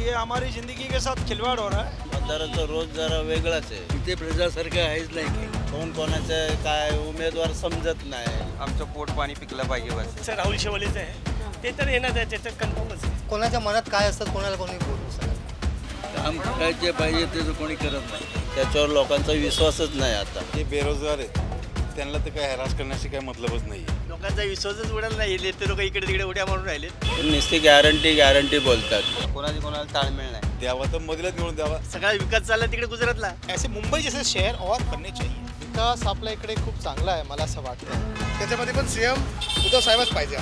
ये हमारी जिंदगी के साथ खिलवाड़ हो रहा है। मतदाराचा रोज जरा वेगळाच आहे. इथे प्रजासारखं आहेच नाही. कोण कोणाचं काय उमेदवार समजत नाही. आमचं पोट पाणी पिकलं पाहिजे बस. सर राहुल शेवालेचं आहे ते तर येणार आहे, त्याच्यात कन्फर्मच आहे. कोणाच्या मनात काय असतं कोणाला कोणी बोलू शकत. काम करायचे पाहिजे ते कोणी करत नाही. त्याच्यावर लोकांचा विश्वासच नाही. आता ते बेरोजगार आहेत त्यांना तर काय हरास करण्याशी काही मतलबच नाही. लोकांचा विश्वासच उडाला नाही. ते लोक इकडे तिकडे उड्या मारून राहिले. नुसती गॅरंटी बोलतात. कोणाला ताळमेळ नाही. द्यावा तर मोदीलाच निवडून द्यावा. सगळा विकास चालला तिकडे गुजरातला. ऐसे मुंबई जैसे शहर और बनने चाहिए. विकास आपल्या इकडे खूप चांगला आहे मला असं वाटतं. त्याच्यामध्ये पण सीएम उद्धव साहेबच पाहिजे.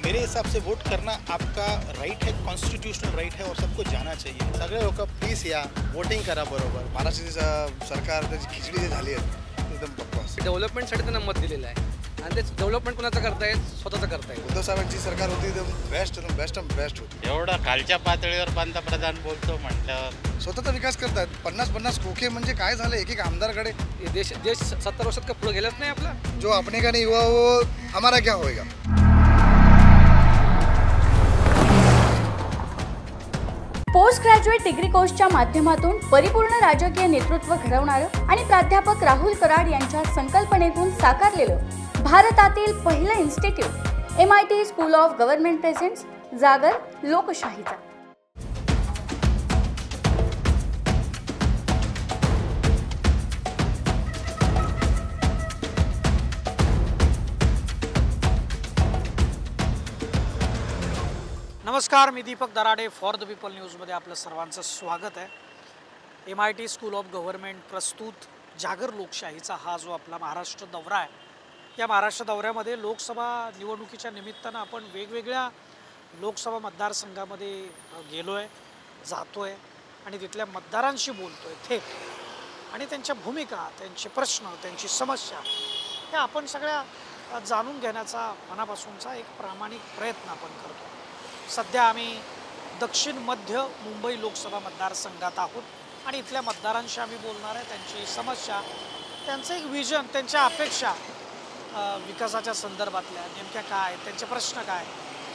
मेरे हिसाब से वोट करना आपका राइट है, कॉन्स्टिट्यूशनल राइट है और सबको जाना चाहिए. सगळे लोक प्लीज या वोटिंग करा बरोबर. महाराष्ट्राची सरकार त्याची खिचडी जी झाली आहे एकदम बकवास. डेव्हलपमेंटसाठी त्यांना मत दिलेलं आहे आणि ते डेव्हलपमेंट कोणाचं करतायत स्वतःचं करतायत. उद्धव साहेबांची सरकार होती एकदम बेस्ट होती. एवढा खालच्या पातळीवर पंतप्रधान बोलतो म्हटलं. स्वतःचा विकास करतात. 50 खोके म्हणजे काय झालं एक एक आमदारकडे. देश 70 वर्षात का पुढे गेलाच नाही आपला. जो अपने का नहीं हुआ वो हमारा क्या होएगा. पोस्ट ग्रॅज्युएट डिग्री कोर्सच्या माध्यमातून परिपूर्ण राजकीय नेतृत्व घडवणारं आणि प्राध्यापक राहुल कराड यांच्या संकल्पनेतून साकारलेलं भारतातील पहिलं institute MIT school of government presents जागर लोकशाहीचा. नमस्कार, मी Deepak Darade. For the people न्यूजमध्ये आपलं सर्वांचं स्वागत आहे. MIT स्कूल ऑफ गव्हर्नमेंट प्रस्तुत जागर लोकशाहीचा हा जो आपला महाराष्ट्र दौरा आहे, या महाराष्ट्र दौऱ्यामध्ये लोकसभा निवडणुकीच्या निमित्तानं आपण वेगवेगळ्या लोकसभा मतदारसंघामध्ये गेलो आहे, जातो आहे आणि तिथल्या मतदारांशी बोलतो आहे थेट. आणि त्यांच्या भूमिका, त्यांचे प्रश्न, त्यांची समस्या हे आपण सगळ्या जाणून घेण्याचा मनापासूनचा एक प्रामाणिक प्रयत्न आपण करतो. सध्या आम्ही दक्षिण मध्य मुंबई लोकसभा मतदारसंघात आहोत आणि इथल्या मतदारांशी आम्ही बोलणार आहे. त्यांची समस्या, त्यांचं एक विजन, त्यांच्या अपेक्षा विकासाच्या संदर्भातल्या नेमक्या काय, त्यांचे प्रश्न काय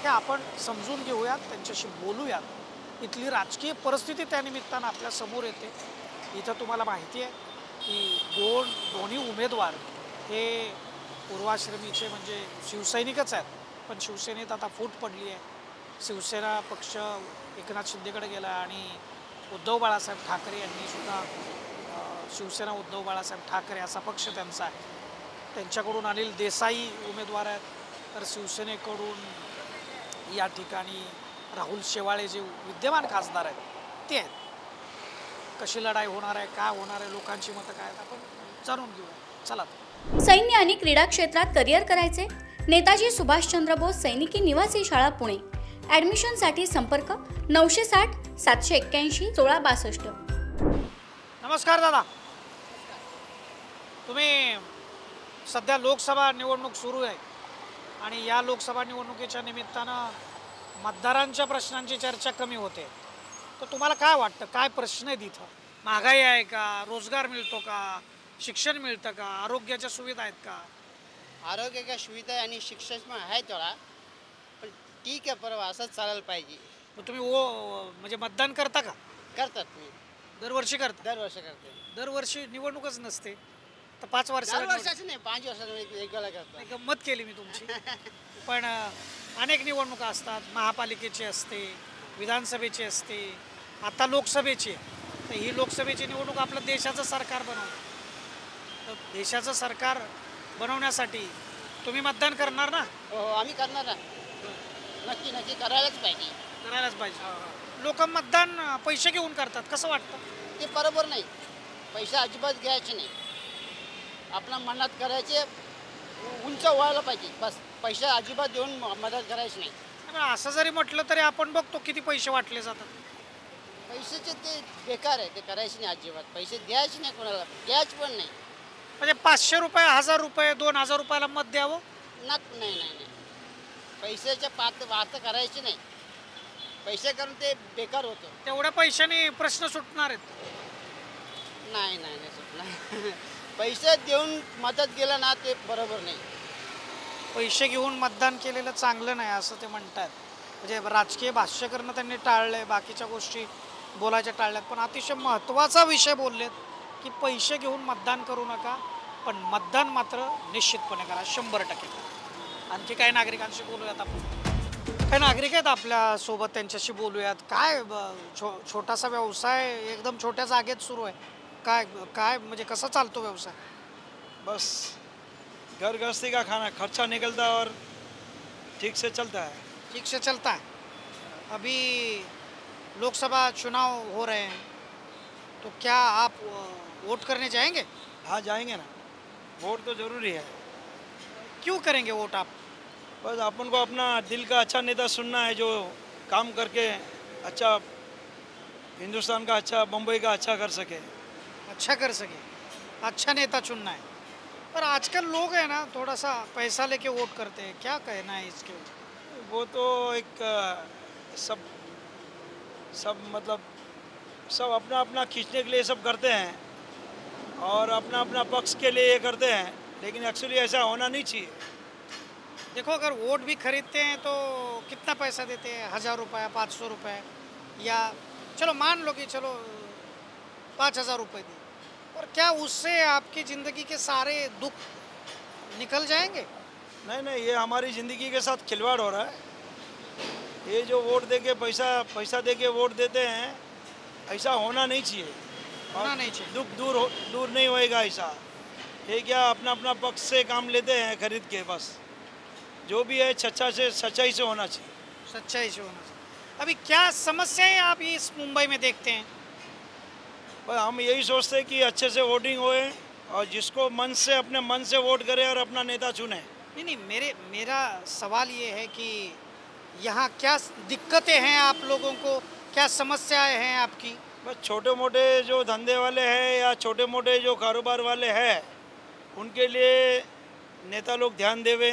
हे आपण समजून घेऊयात, त्यांच्याशी बोलूयात. इथली राजकीय परिस्थिती त्यानिमित्तानं आपल्या समोर येते. इथं तुम्हाला माहिती आहे की दोन्ही उमेदवार हे पूर्वाश्रमीचे म्हणजे शिवसैनिकच आहेत, पण शिवसेनेत आता फूट पडली आहे. शिवसेना पक्ष एकनाथ शिंदेकडे गेला आणि उद्धव बाळासाहेब ठाकरे यांनी सुद्धा शिवसेना उद्धव बाळासाहेब ठाकरे असा पक्ष त्यांचा आहे. त्यांच्याकडून अनिल देसाई उमेदवार आहेत, तर शिवसेनेकडून या ठिकाणी राहुल शेवाळे जे विद्यमान खासदार आहेत ते आहेत. कशी लढाई होणार आहे, काय होणार आहे, लोकांची मतं काय आहेत, आपण जाणून घेऊया. चला. सैन्य आणि क्रीडा क्षेत्रात करिअर करायचे? नेताजी सुभाषचंद्र बोस सैनिकी निवासी शाळा पुणे. ॲडमिशनसाठी संपर्क 960 781 1662. नमस्कार दादा. तुम्ही सध्या लोकसभा निवडणूक सुरू आहे आणि या लोकसभा निवडणुकीच्या निमित्तानं मतदारांच्या प्रश्नांची चर्चा कमी होते, तर तुम्हाला काय वाटतं, काय प्रश्न आहेत इथं? महागाई आहे का, रोजगार मिळतो का, शिक्षण मिळतं का, आरोग्याच्या सुविधा आहेत का? आरोग्याच्या सुविधा आणि शिक्षण पण आहे थोडा, पण ठीक आहे, परवा असंच चालायला पाहिजे. मग तुम्ही म्हणजे मतदान करता का? करतात. मी दरवर्षी करता? दरवर्षी करते. दरवर्षी निवडणूकच नसते तर 5 वर्षाला नाही, 5 वर्षाला एक वेळा करतात. गंमत केली मी तुमची. पण अनेक निवडणुका असतात. महापालिकेची असते, विधानसभेची असते, आता लोकसभेची आहे. तर ही लोकसभेची निवडणूक आपलं देशाचं सरकार बनवतं. तर देशाचं सरकार बनवण्यासाठी तुम्ही मतदान करणार ना? हो, आम्ही करणार ना. नक्की करायलाच पाहिजे. करायलाच पाहिजे. लोक मतदान पैसे घेऊन करतात, कसं वाटतं? ते बरोबर नाही. पैसे अजिबात घ्यायचे नाही. आपल्या मनात करायचे, उंच व्हायला पाहिजे बस. पैसे अजिबात देऊन मदत करायची नाही. असं जरी म्हटलं तरी आपण बघतो किती पैसे वाटले जातात. पैशाचे ते बेकार आहे, ते करायचे नाही अजिबात. पैसे द्यायचे नाही कोणाला, द्यायचे पण नाही. म्हणजे 500 रुपये, 1000 रुपये, 2000 रुपयाला मत द्यावं? नाही. पैशाच्या वार्ता करायची नाही. पैसे करून ते बेकार होतं. तेवढ्या पैशाने प्रश्न सुटणार आहेत? नाही सुटणार. पैसे देऊन मदत केलं ना, ते बरोबर नाही. पैसे घेऊन मतदान केलेलं चांगलं नाही असं ते म्हणतात. म्हणजे राजकीय भाष्य करणं त्यांनी टाळलंय, बाकीच्या गोष्टी बोलायच्या टाळल्यात, पण अतिशय महत्त्वाचा विषय बोललेत की पैसे घेऊन मतदान करू नका, पण मतदान मात्र निश्चितपणे करा, 100% करा. आणखी काही नागरिकांशी बोलूयात आपण. काही नागरिक आहेत आपल्यासोबत, त्यांच्याशी बोलूयात. काय छोटासा व्यवसाय एकदम छोट्या जागेत सुरू आहे, काय काय म्हणजे कसा चालतो व्यवसाय? बस घर गृहस्थी का खाना खर्चा निकलता और ठीक से चलता है. ठीक से चलता है. अभी लोकसभा चुनाव हो रहे हैं, तो क्या आप वोट करने जाएंगे? हाँ जाएंगे ना, वोट तो ज़रूरी है. क्यों करेंगे वोट आप? बस अपन को अपना दिल का अच्छा नेता सुनना है, जो काम करके अच्छा हिंदुस्तान का अच्छा, मुंबई का अच्छा कर सके. अच्छा कर सके, अच्छा नेता चुनना है. पर आजकल लोग हैं ना थोड़ा सा पैसा लेके वोट करते हैं, क्या कहना है इसके? वो तो एक सब मतलब सब अपना अपना खींचने के लिए सब करते हैं और अपना अपना पक्ष के लिए ये करते हैं, लेकिन एक्चुअली ऐसा होना नहीं चाहिए. देखो, अगर वोट भी खरीदते हैं तो कितना पैसा देते हैं? 1000 रुपये, 500 रुपये, या चलो मान लो कि चलो 5000 रुपये दी, और क्या उससे आपकी ज़िंदगी के सारे दुख निकल जाएंगे? नहीं नहीं, ये हमारी ज़िंदगी के साथ खिलवाड़ हो रहा है. ये जो वोट दे के पैसा दे के वोट देते हैं, ऐसा होना नहीं चाहिए. होना नहीं चाहिए. दुख दूर नहीं होएगा ऐसा. ये क्या अपना अपना पक्ष से काम लेते हैं खरीद के, बस जो भी है सच्चाई से होना चाहिए. सच्चाई से होना चाहिए. अभी क्या समस्याएं आप इस मुंबई में देखते हैं? बस हम यही सोचते हैं कि अच्छे से वोटिंग होए और जिसको अपने मन से वोट करे और अपना नेता चुने. नहीं, मेरा सवाल ये है कि यहाँ क्या दिक्कतें हैं आप लोगों को, क्या समस्याएं हैं आपकी? बस छोटे मोटे जो धंधे वाले हैं या छोटे मोटे जो कारोबार वाले हैं, उनके लिए नेता लोग ध्यान देवे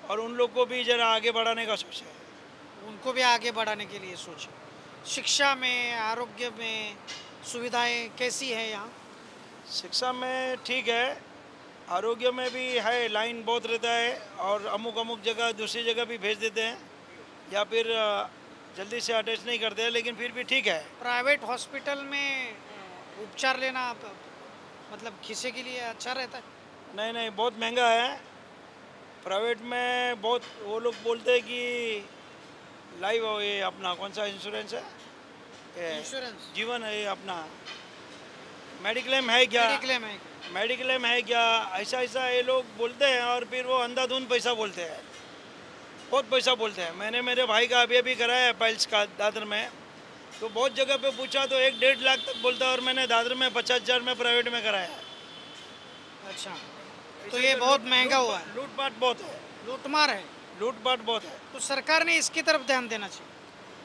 और उन लोग को भी ज़रा आगे बढ़ाने का सोचे. उनको भी आगे बढ़ाने के लिए सोचे. शिक्षा में, आरोग्य में सुविधाएं कैसी है यहाँ? शिक्षा में ठीक है, आरोग्य में भी है, लाइन बहुत रहता है और अमुक जगह दूसरी जगह भी भेज देते हैं या फिर जल्दी से अटैच नहीं करते हैं, लेकिन फिर भी ठीक है. प्राइवेट हॉस्पिटल में उपचार लेना मतलब खिसे के लिए अच्छा रहता है? नहीं, बहुत महंगा है. प्राइवेट में बहुत वो लोग बोलते हैं कि लाइव ये अपना कौन सा इंश्योरेंस है, इंश्योरेंस जीवन है ये अपना, मेडिक्लेम है क्या, मेडिक्लेम है क्या, ऐसा ये लोग बोलते हैं और फिर वो अंधाधुंध पैसा बोलते हैं, बहुत पैसा बोलते हैं. मैंने मेरे भाई का अभी कराया है पाइल्स का दादर में, तो बहुत जगह पे पूछा तो 1-1.5 लाख तक बोलता है, और मैंने दादर में 50,000 में प्राइवेट में कराया है. अच्छा, तो ये बहुत महंगा हुआ है. लूटपाट बहुत है, लूटमार है, लूटपाट बहुत है. तो सरकार ने इसकी तरफ ध्यान देना चाहिए.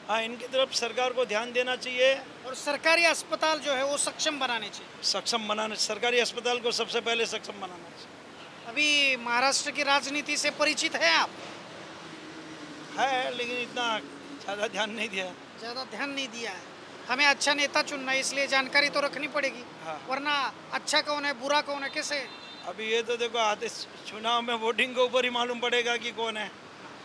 हाँ, इनकी तरफ सरकार को ध्यान देना चाहिए और सरकारी अस्पताल जो है वो सक्षम बनाने चाहिए. सरकारी अस्पताल को सबसे पहले सक्षम बनाना चाहिए. अभी महाराष्ट्र की राजनीति से परिचित है आप? है, लेकिन इतना ज़्यादा ध्यान नहीं दिया. ज़्यादा ध्यान नहीं दिया है. हमें अच्छा नेता चुनना है, इसलिए जानकारी तो रखनी पड़ेगी. हाँ. वरना अच्छा कौन है, बुरा कौन है, कैसे? अभी ये तो देखो, आते चुनाव में वोटिंग के ऊपर ही मालूम पड़ेगा कि कौन है.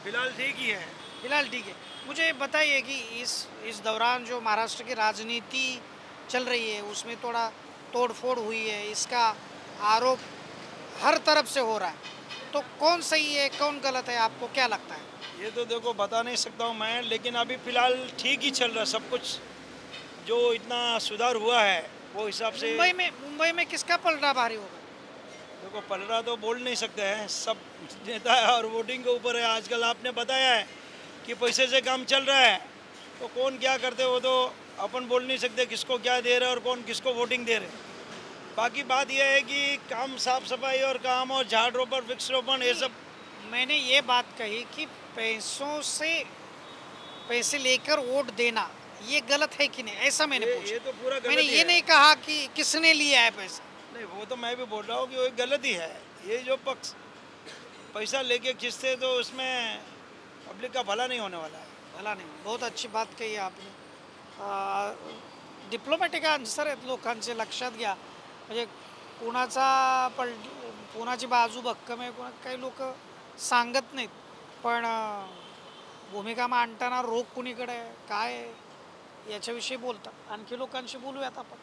फिलहाल ठीक ही है. फिलहाल ठीक है. मुझे बताइए कि इस दौरान जो महाराष्ट्र की राजनीति चल रही है उसमें थोड़ा तोड़फोड़ हुई है, इसका आरोप हर तरफ से हो रहा है, तो कौन सही है कौन गलत है, आपको क्या लगता है? ये तो देखो बता नहीं सकता हूँ मैं, लेकिन अभी फ़िलहाल ठीक ही चल रहा है सब कुछ. जो इतना सुधार हुआ है वो हिसाब से. मुंबई में किसका पलड़ा भारी होगा? देखो, पलड़ा तो बोल नहीं सकते हैं, सब नेता है और वोटिंग के ऊपर है. आजकल आपने बताया है कि पैसे से काम चल रहा है, तो कौन क्या करते वो तो अपन बोल नहीं सकते किसको क्या दे रहे और कौन किसको वोटिंग दे रहे. बाकी बात यह है कि काम साफ सफाई और काम और झाड़ रोपण वृक्षरोपण ये सब. मैंने ये बात कही कि पैसों से पैसे लेकर वोट देना ये गलत है कि नहीं, ऐसा मैंने पूछा. ये तो पूरा गलत. मैंने ये नहीं कहा कि किसने लिया है पैसा. नहीं, वो तो मैं भी बोल रहा हूँ कि वो गलत ही है. ये जो पक्ष पैसा लेके खींचते तो उसमें पब्लिक का भला नहीं होने वाला है. भला नहीं. बहुत अच्छी बात कही आपने. डिप्लोमॅटिक आन्सर आहेत लोकांचे, लक्षात घ्या. म्हणजे कोणाची बाजू भक्कम आहे, काही लोक सांगत नाहीत, पण भूमिका मांडताना रोग कुणीकडे आहे, काय याच्याविषयी बोलतात. आणखी लोकांशी बोलूयात आपण.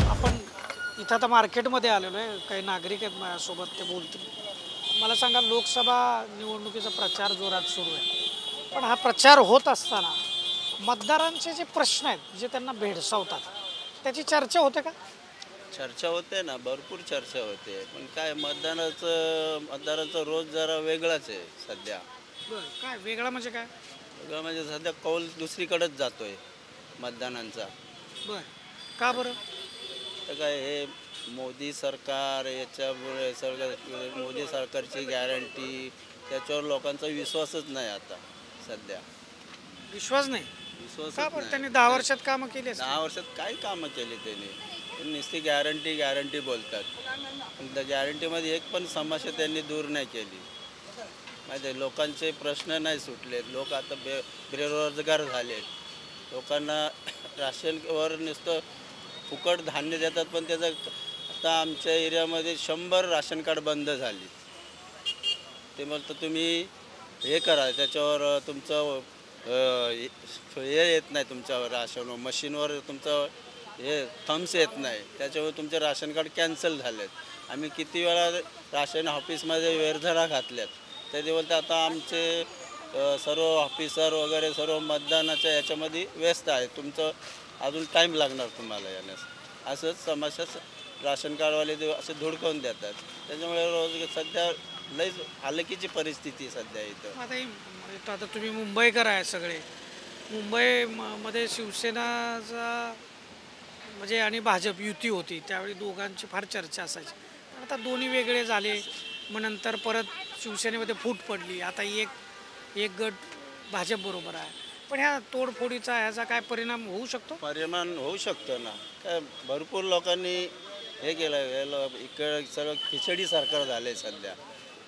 आपण इथं आता मार्केटमध्ये आलेलो आहे. काही नागरिक आहेत माझ्यासोबत, ते बोलतील. मला सांगा, लोकसभा निवडणुकीचा प्रचार जोरात सुरू आहे, पण हा प्रचार होत असताना मतदारांचे जे प्रश्न आहेत जे त्यांना भेडसावतात त्याची चर्चा होते का? चर्चा होते ना, भरपूर चर्चा होते, पण काय मतदारांचा रोज जरा वेगळाच आहे सध्या. काय वेगळा म्हणजे काय? वेगळा म्हणजे सध्या कौल दुसरीकडेच जातोय मतदानांचा. का बरं? तर काय हे मोदी सरकार, याच्यामुळे मोदी सरकारची गॅरंटी, त्याच्यावर लोकांचा विश्वासच नाही आता सध्या. विश्वास नाही? विश्वास का बरं? त्यांनी 10 वर्षात कामं केली. 10 वर्षात काय कामं केली त्यांनी? नुसती गॅरंटी बोलतात, पण त्या गॅरंटीमध्ये एक पण समस्या त्यांनी दूर नाही केली. माहिती आहे, लोकांचे प्रश्न नाही सुटलेत. लोक आता बेरोजगार झालेत. लोकांना राशनवर नुसतं फुकट धान्य देतात, पण त्याचं आता आमच्या एरियामध्ये 100 राशन कार्ड बंद झाली. ते म्हणतं तुम्ही हे करा, त्याच्यावर तुमचं हे येत नाही, तुमच्यावर राशन मशीनवर तुमचं हे थम्स येत नाही, त्याच्यामुळे तुमचे राशन कार्ड कॅन्सल झालेत. आम्ही किती वेळा राशन ऑफिसमध्ये वेरझरा घातल्यात, तर ते बोलतात आता आमचे सर्व ऑफिसर वगैरे सर्व मतदानाच्या याच्यामध्ये व्यस्त आहे, तुमचं अजून टाईम लागणार तुम्हाला येण्यास. असंच समस्या राशन कार्डवाले ते असे धुडकवून देतात. त्याच्यामुळे रोज सध्या लईच हालकीची परिस्थिती सध्या इथं. आता तुम्ही मुंबईकर आहे सगळे. मुंबईमध्ये शिवसेनाचा म्हणजे आणि भाजप युती होती, त्यावेळी दोघांची फार चर्चा असायची. पण आता दोन्ही वेगळे झाले, मग नंतर परत शिवसेनेमध्ये फूट पडली. आता एक गट भाजप बरोबर आहे. पण ह्या तोडफोडीचा ह्याचा काय परिणाम होऊ शकतो? परिणाम होऊ शकतो ना. काय भरपूर लोकांनी हे केलं, इकडं सर्व खिचडी सरकार झाले सध्या.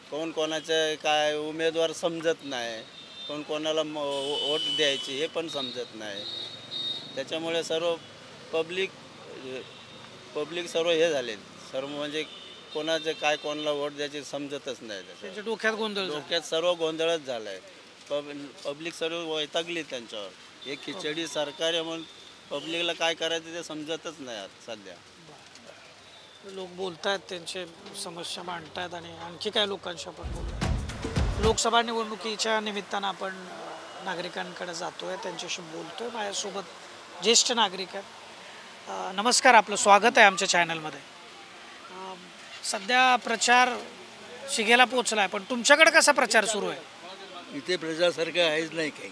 कोण कोणाचं काय उमेदवार समजत नाही, कोण कोणाला वोट द्यायची हे पण समजत नाही. त्याच्यामुळे सर्व पब्लिक सर्व हे झाले, सर्व म्हणजे कोणाचं काय कोणाला वोट द्यायचे समजतच नाही. त्याच्या डोक्यात सर्व गोंधळच झाला आहे. पब्लिक सर्व वैतागली त्यांच्यावर. हे खिचडी सरकार आहे म्हणून पब्लिकला काय करायचं ते समजतच नाही आता सध्या. लोक बोलतात, त्यांचे समस्या मांडतात, आणि आणखी काय लोकांशी आपण बोलतो. लोकसभा निवडणुकीच्या निमित्तानं आपण नागरिकांकडे जातो आहे, त्यांच्याशी बोलतो आहे. माझ्यासोबत ज्येष्ठ नागरिक आहेत. नमस्कार, आपलं स्वागत आहे आमच्या चॅनलमध्ये. सध्या प्रचार शिगेला पोचला आहे, पण तुमच्याकडे कसा प्रचार सुरू आहे? इथे प्रजासारखं आहेच नाही, काही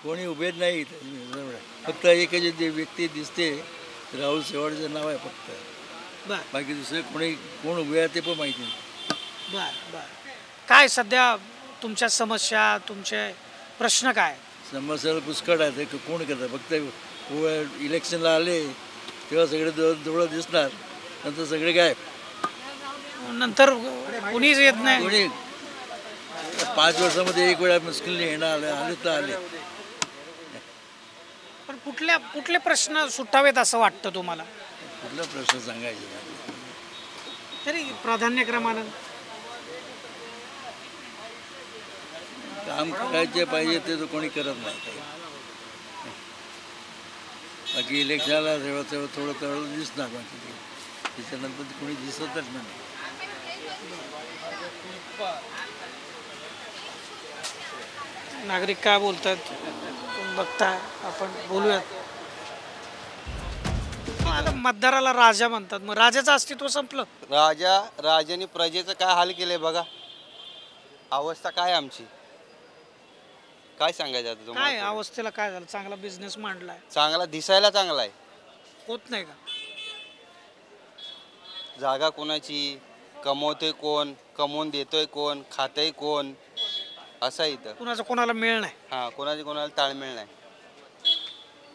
कोणी उभेच नाही इथं. फक्त एकच व्यक्ती दिसते, राहुल शेवाळचं नाव आहे फक्त. बाकी दुसरे कोण उभे आहे ते पण माहिती नाही. काय सध्या तुमच्या समस्या, तुमचे प्रश्न काय? समस्या पुष्कळ आहे, ते कोण करतं? फक्त इलेक्शनला आले तेव्हा सगळे जवळ दिसणार, नंतर सगळे गायब. नंतर कोणीच येत नाही. कोणी 5 वर्षामध्ये एक वेळा मुश्किलने येणं आले तर आले. पण कुठले प्रश्न सुटावेत असं वाटतं तुम्हाला? कुठला प्रश्न सांगायचे तरी प्राधान्यक्रमानं काम करायचे पाहिजे ते कोणी करत नाही. बाकी इलेक्शनला थोडं दिसणार, बाकी त्याच्यानंतर कोणी दिसतच नाही. नागरिक काय बोलतात तुम्ही बघताय, आपण बोलूयात. मतदाराला राजा म्हणतात, मग राजाचं अस्तित्व संपलं? राजाने प्रजेचं काय हाल केलंय बघा. अवस्था काय आमची, काय सांगायचं आता तुम्हाला? काय अवस्थेला काय झालं? चांगला बिझनेस मांडलाय, चांगला दिसायला चांगला आहे, होत नाही का? जागा कोणाची, कमवतोय कोण, कमवून देतोय कोण, खातंय कोण, असं इथं कुणाचा कोणाला मेळ नाही. हां, कोणाला ताळमेळ नाही.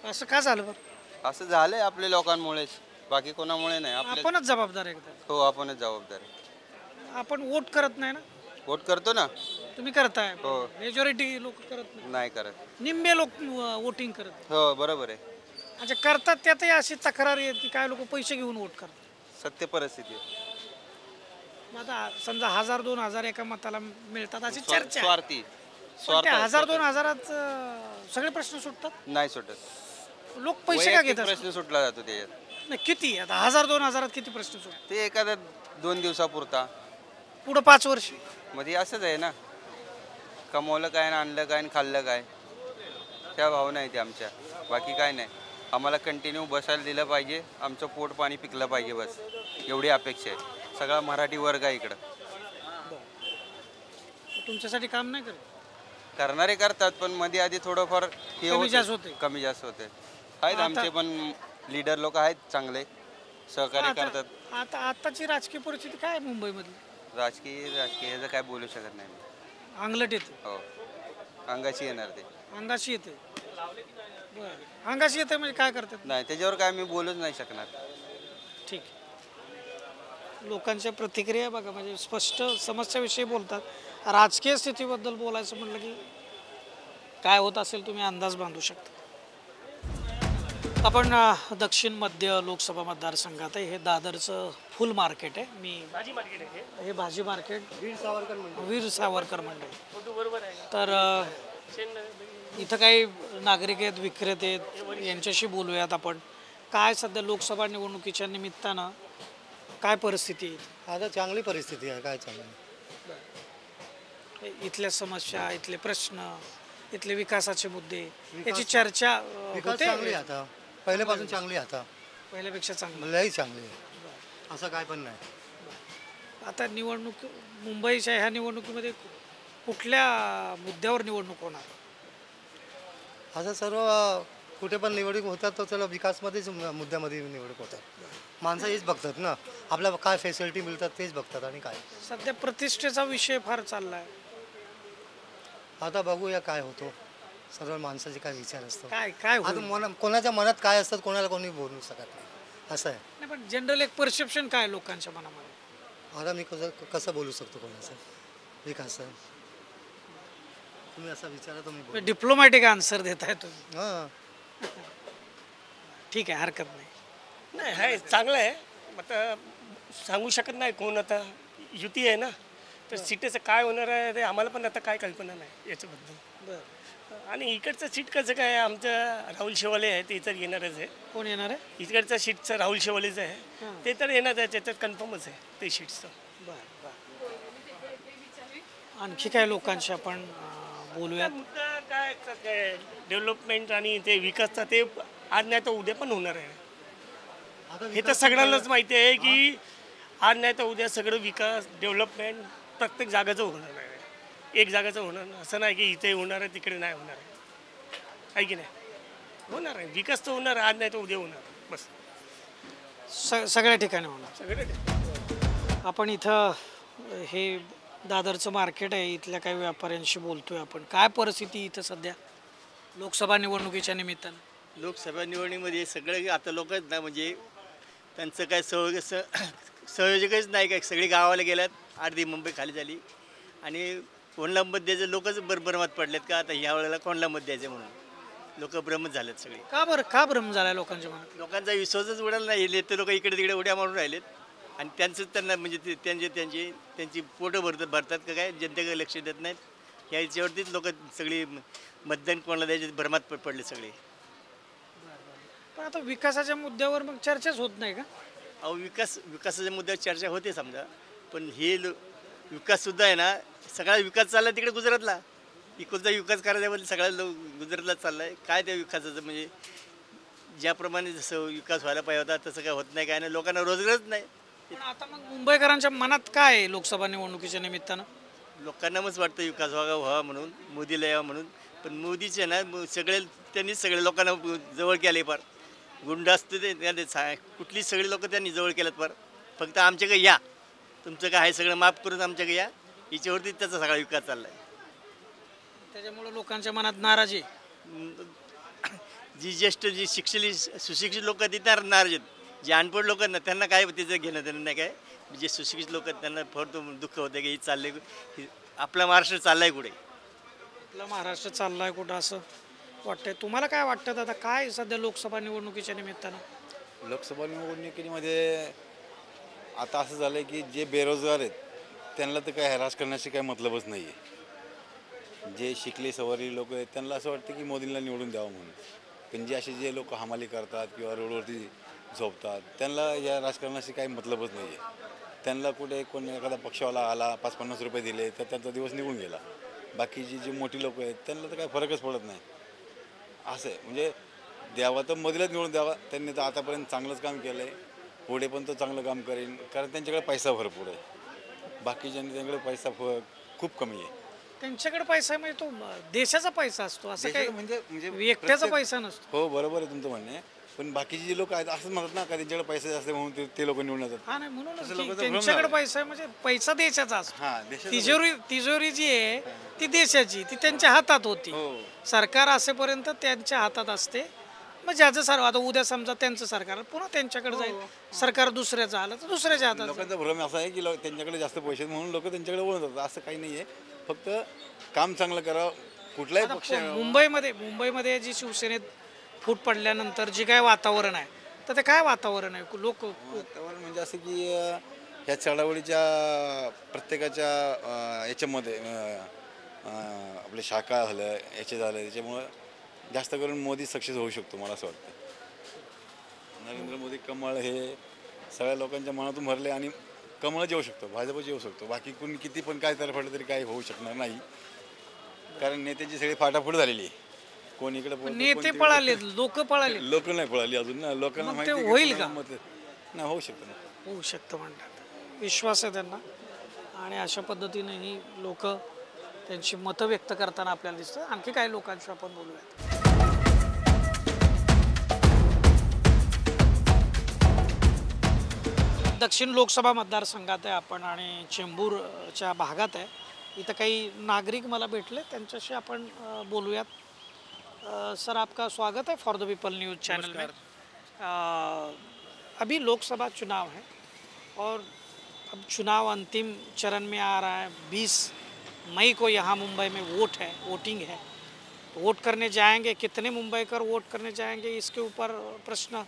असं का झालं बरं? असं झालंय आपल्या लोकांमुळेच, बाकी कोणामुळे नाही. आपणच जबाबदार आहे. हो, आपणच जबाबदार आहे. आपण वोट करत नाही ना? वोट करतो ना. तुम्ही करताय? हो. मेजॉरिटी लोक करत नाही करत, निम्मे लोक वोटिंग करत. हो, बरोबर आहे. अच्छा, करतात त्यातही अशी तक्रार येते, काय लोक पैसे घेऊन वोट करतात. सत्य परिस्थिती. मग आता समजा 1000-2000 एका मताला मिळतात अशी चर्चा आहे. स्वार्थी पण त्या 1000-2000 सगळे प्रश्न सुटतात? नाही सुटत. लोक पैसे का वैयक्तिक घेतात? प्रश्न सुटला जातो त्याच्यात. नाही, किती आता 1000-2000 किती प्रश्न सुटतात? ते एखाद्या 2 दिवसापुरता. पुढं 5 वर्ष मध्ये असंच आहे ना, कमवलं काय आणि आणलं काय आणि खाल्लं काय, त्या भावना आहे ते आमच्या. बाकी काय नाही. आम्हाला कंटिन्यू बसायला दिलं पाहिजे, आमचं पोट पाणी पिकलं पाहिजे, बस एवढी अपेक्षा आहे. सगळा मराठी वर्ग आहे इकडं. तुमच्यासाठी काम नाही करत? करणारे करतात, पण मध्ये आधी थोडंफार हे कमी जास्त होते. कमी जास्त होते. आहेत आमचे पण लीडर लोक आहेत चांगले, सहकार्य करतात. आता आताची राजकीय परिस्थिती काय आहे मुंबईमधली? राजकीय ह्याचं काय बोलू शकत नाही मी. अंगलट येते. हो, अंगाशी येणार ते. अंगाशी येते. बरं, अंगाशी येते म्हणजे काय करतात? नाही, त्याच्यावर काय मी बोलूच नाही शकणार. ठीक. लोकांच्या प्रतिक्रिया बघा, म्हणजे स्पष्ट समस्याविषयी बोलतात. राजकीय स्थितीबद्दल बोलायचं म्हटलं की काय होत असेल तुम्ही अंदाज बांधू शकता. आपण दक्षिण मध्य लोकसभा मतदारसंघात आहे. हे दादरचं फुल मार्केट आहे. भाजी मार्केट आहे हे भाजी मार्केट वीर सावरकर मंडई. तर इथं काही नागरिक आहेत, विक्रेते आहेत, यांच्याशी बोलूयात आपण. काय सध्या लोकसभा निवडणुकीच्या निमित्तानं काय परिस्थिती आहे? आता चांगली परिस्थिती आहे. काय चांगली इथल्या समस्या, इथले प्रश्न, इथले विकासाचे मुद्दे याची चर्चा होते. चांगली आता पहिल्यापासून चांगली, आता पहिल्यापेक्षा चांगली, लई चांगली आहे. असं काय पण नाही. आता निवडणूक मुंबईच्या ह्या निवडणुकीमध्ये कुठल्या मुद्द्यावर निवडणूक होणार? असं सर्व कुठे पण निवडणूक होतात तर चला विकासमध्येच मुद्द्यामध्ये निवडणूक होतात. माणसं हेच बघतात ना, आपल्याला काय फॅसिलिटी मिळतात तेच बघतात. आणि काय सध्या प्रतिष्ठेचा विषय फार चालला आहे. आता बघूया काय होतो. सर्व माणसाचे काय विचार असतो, काय काय आता कोणाच्या मनात काय असतात कोणाला कोणी बोलू शकत नाही, असं आहे. नाही, पण जनरल एक परसेप्शन काय लोकांच्या मनामध्ये? आता मी कसं बोलू शकतो कोणाचं विकास आहे? तुम्ही असा विचारा, तुम्ही डिप्लोमॅटिक आन्सर देताय तुम्ही. हां, ठीक आहे, हरकत नाही. नाही, आहे चांगलं आहे. आता सांगू शकत नाही कोण. आता युती आहे ना, तर सीटेचं काय होणार आहे ते आम्हाला पण आता काय कल्पना नाही याच्याबद्दल. बरं. आणि इकडचं सीट कसं काय, आमचं राहुल शेवाले आहे ते इतर येणारच आहे. कोण येणार आहे? इकडचं सीटचं राहुल शेवालेचं आहे, ते तर येणार आहे, त्याच्यात कन्फर्मच आहे ते सीटचं. बरं. आणखी काय लोकांशी आपण बोलूयात. मुद्दा काय डेव्हलपमेंट आणि ते विकासचा, ते आज नाही तर उद्या पण होणार आहे. हे तर सगळ्यांनाच माहिती आहे की आज नाही तर उद्या सगळं विकास डेव्हलपमेंट प्रत्येक जागाचं होणार आहे. एक जागाचं होणार असं नाही की इथे होणार आहे तिकडे नाही होणार आहे की नाही. होणार आहे विकास तर होणार, आज नाही तर उद्या होणार. बस सगळ्या ठिकाणी होणार. सगळे ठिकाणी. आपण इथं हे दादरचं मार्केट आहे, इथल्या काही व्यापाऱ्यांशी बोलतोय आपण. काय परिस्थिती इथं सध्या लोकसभा निवडणुकीच्या निमित्तानं? लोकसभा निवडणुकीमध्ये सगळे आता लोक आहेत ना, म्हणजे त्यांचं काय संयोजकच नाही काय. सगळी गावाला गेल्यात, अर्धी मुंबई खाली झाली. आणि कोणाला मत द्यायचं लोकच भ्रमात पडलेत का आता ह्या वेळेला कोणाला मत द्यायचं म्हणून. लोक भ्रमत झालेत सगळे. का बरं, का भ्रम झालाय लोकांच्या मनात? लोकांचा विश्वासच उडाला नाही. ते लोक इकडे तिकडे उड्या मारून राहिलेत आणि त्यांचं त्यांना म्हणजे त्यांची पोटं भरतात का काय, जनतेकडे लक्ष देत नाहीत. ह्याच्यावरतीच लोक सगळी मतदान कोणाला द्यायचे भ्रमात पडले सगळे. पण आता विकासाच्या मुद्द्यावर मग चर्चाच होत नाही का? अहो, विकासाच्या मुद्द्यावर चर्चा होते समजा, पण हे विकाससुद्धा आहे ना, सगळा विकास चालला तिकडे गुजरातला. इकडचा विकास करायच्याबद्दल सगळ्या गुजरातला चालला आहे. काय त्या विकासाचं म्हणजे ज्याप्रमाणे जसं विकास व्हायला पाहिजे होता तसं काय होत नाही, काय नाही. लोकांना रोजगारच नाही. पण आता मग मुंबईकरांच्या मनात काय आहे लोकसभा निवडणुकीच्या निमित्तानं? लोकांना मग वाटतं विकास व्हावा म्हणून, मोदीला यावं म्हणून. पण मोदीचे ना त्यांनीच सगळे लोकांना जवळ केले. फार गुंड असते ते कुठलीच सगळी लोक त्यांनी जवळ केल्यात. फार फक्त आमच्याकडे या, तुमचं काय आहे सगळं माफ करून आमच्याकडे या, याच्यावरती त्याचा सगळा विकास चालला आहे. त्याच्यामुळे लोकांच्या मनात नाराजी. जी ज्येष्ठ जी सुशिक्षित लोक आहेत ते नाराज आहेत. जे अनपढ लोक ना त्यांना काय त्याचं घेणं देणं नाही. काय जे सुशिक्षित लोक आहेत त्यांना फार दुःख होतं की हे चाललंय, आपला महाराष्ट्र चाललाय कुठे. आपला महाराष्ट्र चाललाय कुठं असं वाटतंय. तुम्हाला काय वाटतं आता काय सध्या लोकसभा निवडणुकीच्या निमित्तानं? लोकसभा निवडणुकीमध्ये आता असं झालं की जे बेरोजगार आहेत त्यांना तर काय राजकारणाशी काय मतलबच नाही आहे. जे शिकले सवारी लोक आहेत त्यांना असं वाटतं की मोदींना निवडून द्यावं म्हणून. पण जे लोक हमाली करतात किंवा रोडवरती झोपतात त्यांना या राजकारणाशी काही मतलबच नाही आहे. त्यांना कुठे कोण एखादा पक्षवाला आला 5-50 रुपये दिले तर त्यांचा दिवस निघून गेला. बाकीची जी मोठी लोक आहेत त्यांना तर काही फरकच पडत नाही. असं आहे म्हणजे द्यावा तर मोदीलाच निवडून द्यावा. त्यांनी तर आतापर्यंत चांगलंच काम केलं आहे. पुढे पण तो चांगलं काम करेन कारण त्यांच्याकडे पैसा भरपूर आहे. बाकीच्यांनी त्यांच्याकडे पैसा खूप कमी आहे. त्यांच्याकडे पैसा म्हणजे तो देशाचा पैसा असतो, असं काही म्हणजे व्यक्तीचा पैसा नसतो. हो बरोबर आहे तुमचं म्हणणे. पण बाकीचे जे लोक आहेत असंच म्हणतात ना का त्यांच्याकडे पैसे जास्त म्हणून ते लोक निवडून येतात. हा नाही म्हणून त्यांच्याकडे पैसा आहे म्हणजे पैसा देशाचा असतो. तिजोरी जी आहे ती देशाची, ती त्यांच्या हातात होती. सरकार असेपर्यंत त्यांच्या हातात असते. मग ज्याचं सर्व आता उद्या समजा त्यांचं सरकार पुन्हा त्यांच्याकडे जाईल, सरकार दुसऱ्याचं आलं तर दुसऱ्याच्या हातात. लोकांचा भ्रम असा आहे की त्यांच्याकडे जास्त पैसे म्हणून लोक त्यांच्याकडे वळून असं काही नाही आहे. फक्त काम चांगलं करावं. कुठलाही पक्ष मुंबईमध्ये जी शिवसेनेत फूट पडल्यानंतर जे काय वातावरण आहे तर ते काय वातावरण आहे? लोक वातावरण म्हणजे असं की ह्या चळवळीच्या प्रत्येकाच्या याच्यामध्ये आपले शाखा झालं याचे झालं त्याच्यामुळं जास्त करून मोदी सक्सेस होऊ शकतो मला असं वाटतं. नरेंद्र मोदी कमळ हे सगळ्या लोकांच्या मनातून भरले आणि कमळच येऊ शकतो, भाजपच येऊ शकतो. बाकी कोणी किती पण काय तरफडलं तरी काही होऊ शकणार नाही कारण नेत्याची सगळी फाटाफूट झालेली आहे. कोण इकडे नेते पळाले, लोक पळाले. लोक नाही पळाली अजून ना. लोकांना माहिती होईल का? नाही होऊ शकतं ना. होऊ शकतं म्हणतात, विश्वास आहे त्यांना. आणि अशा पद्धतीने ही लोक त्यांची मतं व्यक्त करताना आपल्याला दिसतं. आणखी काही लोकांशी आपण बोलूयात. दक्षिण लोकसभा मतदारसंघात आहे आपण आणि चेंबूरच्या भागात आहे. इथं काही नागरिक मला भेटले, त्यांच्याशी आपण बोलूयात. सर आपका स्वागत है for the people news channel में। अभी लोकसभा चुनाव है और अब चुनाव अंतिम चरण में आ रहा है। 20 मई को यहाँ मुंबई में वोटिंग है। वोट करने जाएंगे, कितने मुंबईकर वोट करने जाएंगे, इसके ऊपर प्रश्न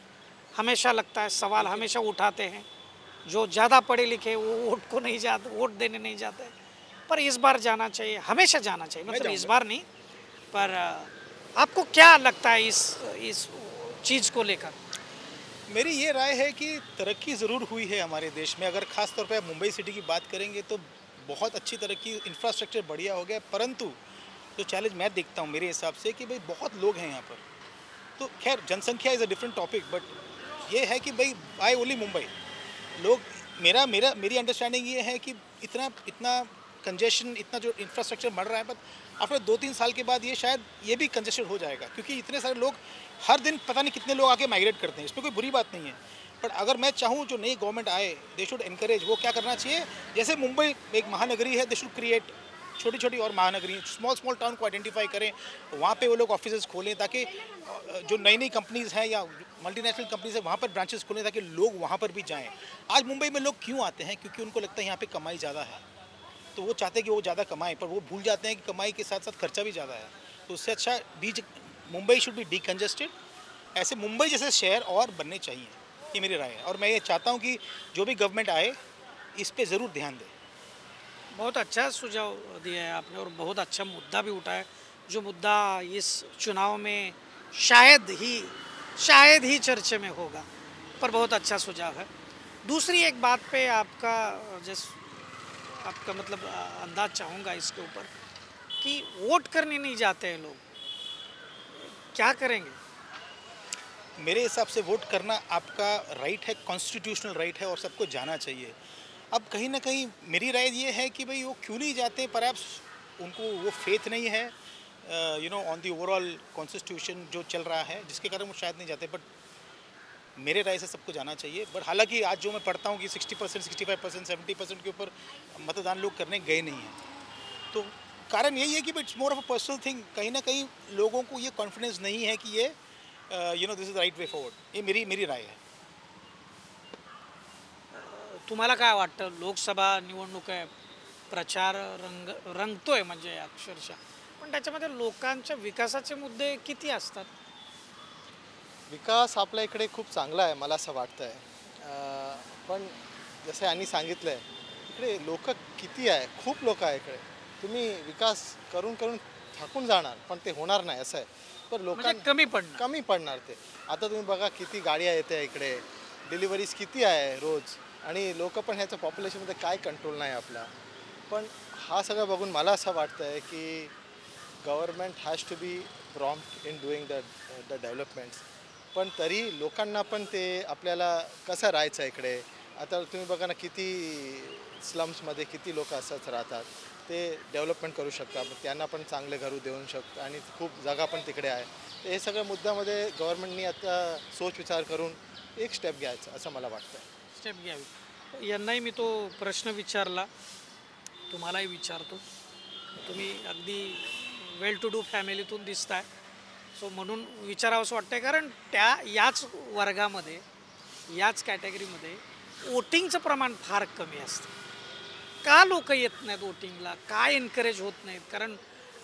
हमेशा लगता है, सवाल हमेशा उठाते हैं। जो ज़्यादा पढ़े लिखे वो वोट देने नहीं जाते, पर इस बार जाना चाहिए, हमेशा जाना चाहिए। मतलब इस बार नहीं, पर आपको क्या लगता है इस चीज़ को लेकर? मेरी ये राय है कि तरक्की ज़रूर हुई है हमारे देश में। अगर ख़ास तौर पे मुंबई सिटी की बात करेंगे तो बहुत अच्छी तरक्की, इंफ्रास्ट्रक्चर बढ़िया हो गया। परंतु जो चैलेंज मैं देखता हूँ मेरे हिसाब से कि भाई बहुत लोग हैं यहाँ पर। तो खैर जनसंख्या is a different topic, but ये है कि भाई आई ओनली मुंबई लोग। मेरी अंडरस्टैंडिंग ये है कि इतना कंजेशन, इतना जो इंफ्रास्ट्रक्चर बढ़ रहा है, बट आफ्टर 2-3 साल के बाद ये शायद ये भी कंजेस्टेड हो जाएगा, क्योंकि इतने सारे लोग हर दिन पता नहीं कितने लोग आके माइग्रेट करते हैं। इसमें कोई बुरी बात नहीं है, बट अगर मैं चाहूँ जो नई गवर्नमेंट आए, दे शुड एनकरेज। वो क्या करना चाहिए, जैसे मुंबई एक महानगरी है, दे शुड क्रिएट छोटी छोटी और महानगरी, स्मॉल टाउन को आइडेंटिफाई करें, वहाँ पे वो लोग ऑफिसेज खोलें ताकि जो नई कंपनीज़ हैं या मल्टीनेशनल कंपनीज है वहाँ पर ब्रांचेस खोलें ताकि लोग वहाँ पर भी जाएँ। आज मुंबई में लोग क्यों आते हैं? क्योंकि उनको लगता है यहाँ पे कमाई ज़्यादा है, तो वो चाहते हैं कि वो ज़्यादा कमाएं, पर वो भूल जाते हैं कि कमाई के साथ साथ खर्चा भी ज़्यादा है। तो उससे अच्छा मुंबई शुड बी डीकंजेस्टेड। ऐसे मुंबई जैसे शहर और बनने चाहिए, ये मेरी राय है। और मैं ये चाहता हूँ कि जो भी गवर्नमेंट आए इस पे ज़रूर ध्यान दे। बहुत अच्छा सुझाव दिया है आपने और बहुत अच्छा मुद्दा भी उठाया, जो मुद्दा इस चुनाव में शायद ही चर्चे में होगा, पर बहुत अच्छा सुझाव है। दूसरी एक बात पे आपका मतलब अंदाज चाहूँगा इसके ऊपर कि वोट करने नहीं जाते हैं लोग, क्या करेंगे? मेरे हिसाब से वोट करना आपका राइट है, कॉन्स्टिट्यूशनल राइट है और सबको जाना चाहिए। अब कहीं ना कहीं मेरी राय ये है कि भाई वो क्यों नहीं जाते, परहैप्स उनको वो फेथ नहीं है ऑन दी ओवरऑल कॉन्स्टिट्यूशन जो चल रहा है, जिसके कारण वो शायद नहीं जाते। बट मेरे राय से सबको जाना चाहिए। बट हालांकि आज जो मैं पढ़ता हूँ कि 60%, 65%, 70% के ऊपर मतदान लोग करने गए नहीं हैं, तो कारण यही है कि it's more of a personal thing. कहीं ना कहीं लोगों को ये कॉन्फिडेंस नहीं है कि ये दिस इज राइट वे फॉरवर्ड। ये मेरी राय है। तुम्हाला काय वाटतं, लोकसभा निवडणूक आहे, प्रचार रंगतोय म्हणजे अक्षरशः, पण त्याच्यामध्ये लोकांच्या विकासाचे मुद्दे किती असतात? विकास आपल्या इकडे खूप चांगला आहे मला असं वाटतं आहे, पण जसं यांनी सांगितलं आहे इकडे लोक किती आहे, खूप लोक आहे इकडे. तुम्ही विकास करून करून थकून जाणार, पण ते होणार नाही असं आहे. पण लोकांना कमी पडणार ते. आता तुम्ही बघा किती गाड्या येते इकडे, डिलिव्हरीज किती आहे रोज, आणि लोक पण ह्याचं पॉप्युलेशनमध्ये काय कंट्रोल नाही आपला. पण हा सगळं बघून मला असं वाटतं आहे की government has to be prompt in doing the developments. पण तरी लोकांना पण ते आपल्याला कसं राहायचं आहे इकडे. आता तुम्ही बघा ना किती स्लम्समध्ये किती लोक असंच राहतात. ते डेव्हलपमेंट करू शकतात, त्यांना पण चांगले घरू देऊ शकतात आणि खूप जागा पण तिकडे आहे. तर हे सगळ्या मुद्द्यामध्ये गव्हर्मेंटनी आता सोच विचार करून एक स्टेप घ्यायचं असं मला वाटतं. स्टेप घ्यावी. यांनाही मी तो प्रश्न विचारला, तुम्हालाही विचारतो. तुम्ही अगदी वेल टू डू फॅमिलीतून दिसताय, सो म्हणून विचारावं असं वाटतंय. कारण याच वर्गामध्ये, याच कॅटेगरीमध्ये वोटिंगचं प्रमाण फार कमी असतं. का लोक येत नाहीत वोटिंगला, काय एनकरेज होत नाहीत? कारण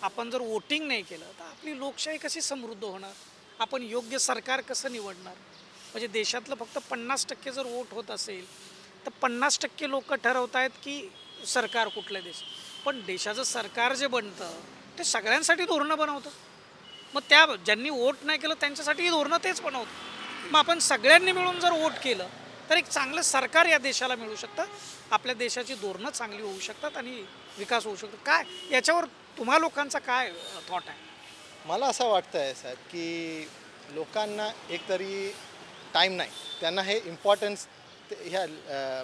आपण जर वोटिंग नाही केलं तर आपली लोकशाही कशी समृद्ध होणार? आपण योग्य सरकार कसं निवडणार? म्हणजे देशातलं फक्त 50% जर वोट होत असेल तर 50% लोक ठरवत आहेत की सरकार कुठल्या देश. पण देशाचं सरकार जे बनतं ते सगळ्यांसाठी धोरणं बनवतं. मग त्या ज्यांनी वोट नाही केलं त्यांच्यासाठी धोरणं तेच बनवतं. मग आपण सगळ्यांनी मिळून जर वोट केलं तर एक चांगलं सरकार या देशाला मिळू शकतं, आपल्या देशाची धोरणं चांगली होऊ शकतात आणि विकास होऊ शकतो. काय याच्यावर तुम्हा लोकांचा काय थॉट आहे? मला असं वाटतं आहे साहेब की लोकांना एकतरी टाईम नाही, त्यांना हे इम्पॉर्टन्स, ह्या